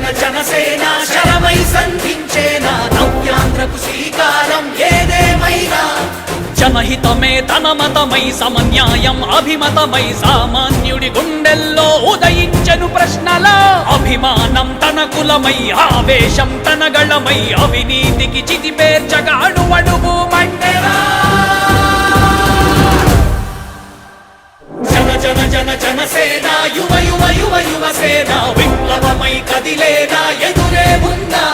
జన జనసేన శరమై సంధించేనా నవ్యాంధ్రకు శ్రీకారం ఏదేమైనా జనహితమే తన మతమై సమన్యాయం అభిమతమై సామాన్యుడి గుండెల్లో ఉదయించెను ప్రశ్నల అభిమానం తన కులమై ఆవేశం తన గళమై అవినీతికి చితిపేర్చగా అడువడుగు మండెరా జన జన జన జనసేన యువ యువ యువ యువసేన విప్లవమై కదిలేనా ఎదురే ఉందా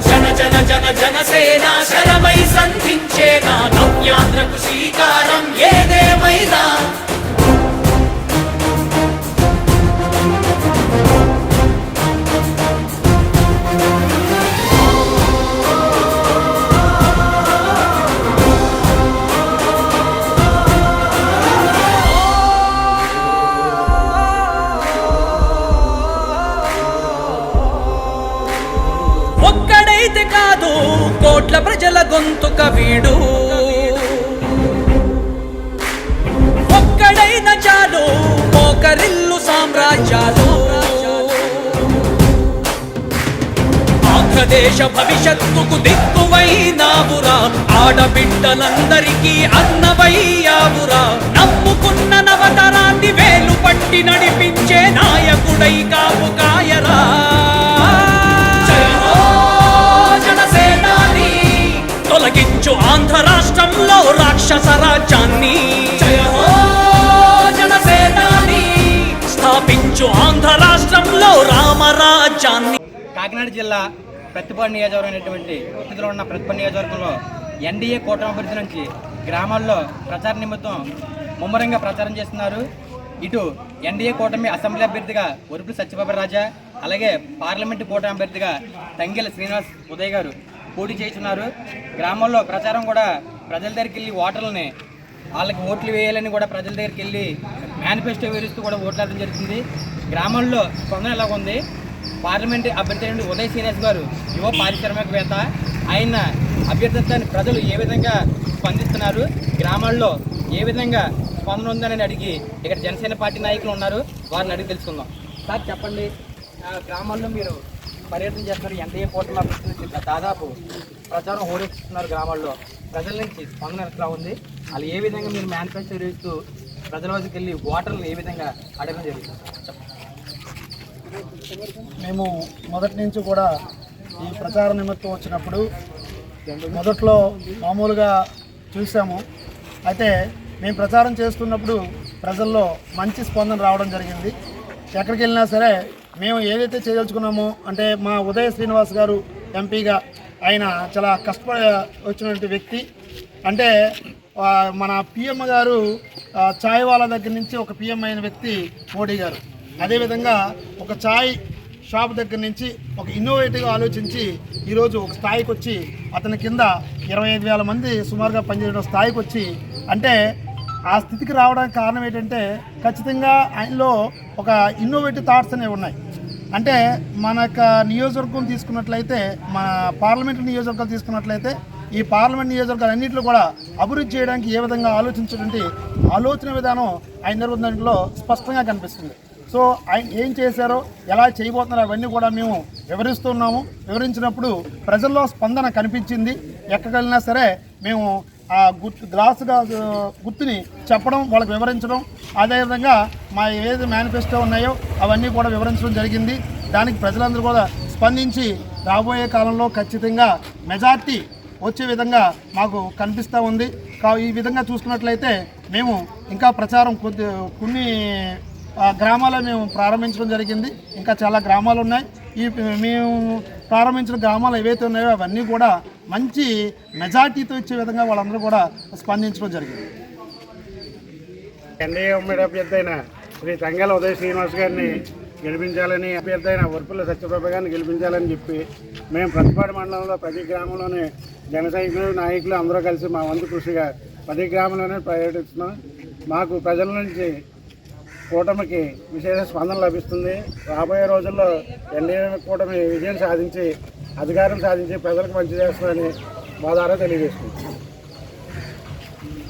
జన జన జన జనసేన శరమై సంధించేనా నవ్యాంధ్రకు శ్రీకారం ఏదేమైనా ఒక్కడైతే కాదు కోట్ల ప్రజల గొంతుక వీడు ఒక్కడైన చాలు మోకరిల్లు సామ్రాజ్యాలు ఆంధ్రదేశ భవిష్యత్తుకు దిక్కువైనావురా ఆడబిడ్డలందరికీ అన్నవయ్యావురా నమ్ముకున్న నవతరాన్ని వేలు పట్టి నడిపించే నాయకుడై కాపు కాయరా తొలగించు ఆంధ్ర రాష్ట్రంలో రాక్షస రాజ్యాన్ని జనసేనాని స్థాపించు ఆంధ్ర రాష్ట్రంలో రామరాజ్యాన్ని. కాకినాడ జిల్లా ప్రతిపాడు నియోజకవర్గం అనేటువంటి స్థితిలో ఉన్న ప్రతిపాడు నియోజకవర్గంలో ఎన్డీఏ కూటమి అభ్యర్థి నుంచి గ్రామాల్లో ప్రచార నిమిత్తం ముమ్మరంగా ప్రచారం చేస్తున్నారు. ఇటు ఎన్డీఏ కూటమి అసెంబ్లీ అభ్యర్థిగా ఒరుపుల సత్యబాబు రాజా, అలాగే పార్లమెంటు కూటమి అభ్యర్థిగా తంగెల శ్రీనివాస్ ఉదయ్ గారు పోటీ చేస్తున్నారు. గ్రామాల్లో ప్రచారం కూడా ప్రజల దగ్గరికి వెళ్ళి ఓటర్లని వాళ్ళకి ఓట్లు వేయాలని కూడా ప్రజల దగ్గరికి వెళ్ళి మేనిఫెస్టో వివరిస్తూ కూడా ఓట్లాడడం జరుగుతుంది. గ్రామాల్లో స్పందన ఎలా ఉంది? పార్లమెంట్ అభ్యర్థి నుండి ఉదయ్ శ్రీనివాస్ గారు యువ పారిశ్రామికవేత్త, ఆయన అభ్యర్థిత్వాన్ని ప్రజలు ఏ విధంగా స్పందిస్తున్నారు, గ్రామాల్లో ఏ విధంగా స్పందన ఉందని అడిగి ఇక్కడ జనసేన పార్టీ నాయకులు ఉన్నారు, వారిని అడిగి తెలుసుకుందాం. సార్ చెప్పండి, గ్రామాల్లో మీరు పర్యటన చేస్తున్నారు, ఎన్డీఏ కూటమి అభ్యర్థి నుంచి దాదాపు ప్రచారం హోరెత్తుతున్నారు. గ్రామాల్లో ప్రజల నుంచి స్పందన ఎట్లా ఉంది? వాళ్ళు ఏ విధంగా మీరు మేనిఫెస్టో ఇస్తూ ప్రజల వద్దకు వెళ్ళి ఓటర్లు ఏ విధంగా అడగడం జరుగుతుంది? మేము మొదటి నుంచి కూడా ఈ ప్రచార నిమిత్తం వచ్చినప్పుడు మొదట్లో మామూలుగా చూసాము. అయితే మేము ప్రచారం చేస్తున్నప్పుడు ప్రజల్లో మంచి స్పందన రావడం జరిగింది. ఎక్కడికి వెళ్ళినా సరే మేము ఏదైతే చేయదలుచుకున్నామో, అంటే మా ఉదయ శ్రీనివాస్ గారు ఎంపీగా ఆయన చాలా కష్టపడి వచ్చినటువంటి వ్యక్తి. అంటే మన పిఎం గారు ఛాయ్ వాళ్ళ దగ్గర నుంచి ఒక పిఎం అయిన వ్యక్తి మోడీ గారు. అదేవిధంగా ఒక ఛాయ్ షాప్ దగ్గర నుంచి ఒక ఇన్నోవేటివ్గా ఆలోచించి ఈరోజు ఒక స్థాయికి వచ్చి అతని కింద 25,000 మంది సుమారుగా పనిచేయడం స్థాయికి వచ్చి, అంటే ఆ స్థితికి రావడానికి కారణం ఏంటంటే ఖచ్చితంగా ఆయనలో ఒక ఇన్నోవేటివ్ థాట్స్ అనేవి ఉన్నాయి. అంటే మన నియోజకవర్గం తీసుకున్నట్లయితే, మన పార్లమెంట్ నియోజకవర్గాలు తీసుకున్నట్లయితే, ఈ పార్లమెంట్ నియోజకవర్గాలన్నింటిలో కూడా అభివృద్ధి చేయడానికి ఏ విధంగా ఆలోచించినటువంటి ఆలోచన విధానం ఆయన దగ్గర దాంట్లో స్పష్టంగా కనిపిస్తుంది. సో ఆయన ఏం చేశారో, ఎలా చేయబోతున్నారో అవన్నీ కూడా మేము వివరిస్తున్నాము. వివరించినప్పుడు ప్రజల్లో స్పందన కనిపించింది. ఎక్కడికి వెళ్ళినా సరే మేము ఆ గ్లాసుగా గుర్తుని చెప్పడం, వాళ్ళకి వివరించడం, అదేవిధంగా మా ఏది మేనిఫెస్టో ఉన్నాయో అవన్నీ కూడా వివరించడం జరిగింది. దానికి ప్రజలందరూ కూడా స్పందించి రాబోయే కాలంలో ఖచ్చితంగా మెజార్టీ వచ్చే విధంగా మాకు కనిపిస్తూ ఉంది. ఈ విధంగా చూసుకున్నట్లయితే మేము ఇంకా ప్రచారం కొన్ని గ్రామాల్లో మేము ప్రారంభించడం జరిగింది. ఇంకా చాలా గ్రామాలు ఉన్నాయి. మేము ప్రారంభించిన గ్రామాలు ఏవైతే ఉన్నాయో అవన్నీ కూడా మంచి మెజార్టీతో ఇచ్చే విధంగా వాళ్ళందరూ కూడా స్పందించడం జరిగింది. ఎన్డీఏ ఉమ్మడి అభ్యర్థి అయిన శ్రీ తంగెల ఉదయ్ శ్రీనివాస్ గారిని గెలిపించాలని, అభ్యర్థి అయిన ఒరుపుల సత్యబాబు గారిని గెలిపించాలని చెప్పి మేము ప్రతిపాడు మండలంలో ప్రతి గ్రామంలోనే జన సైనికులు, నాయకులు అందరూ కలిసి మా వంతు కృషిగా ప్రతి గ్రామంలోనే పర్యటిస్తున్నాం. మాకు ప్రజల నుంచి కూటమికి విశేష స్పందన లభిస్తుంది. రాబోయే రోజుల్లో ఎన్డీఏ కూటమి విజయం సాధించి అధికారం సాధించి ప్రజలకు మంచి చేస్తుందని మా ద్వారా తెలియజేస్తుంది.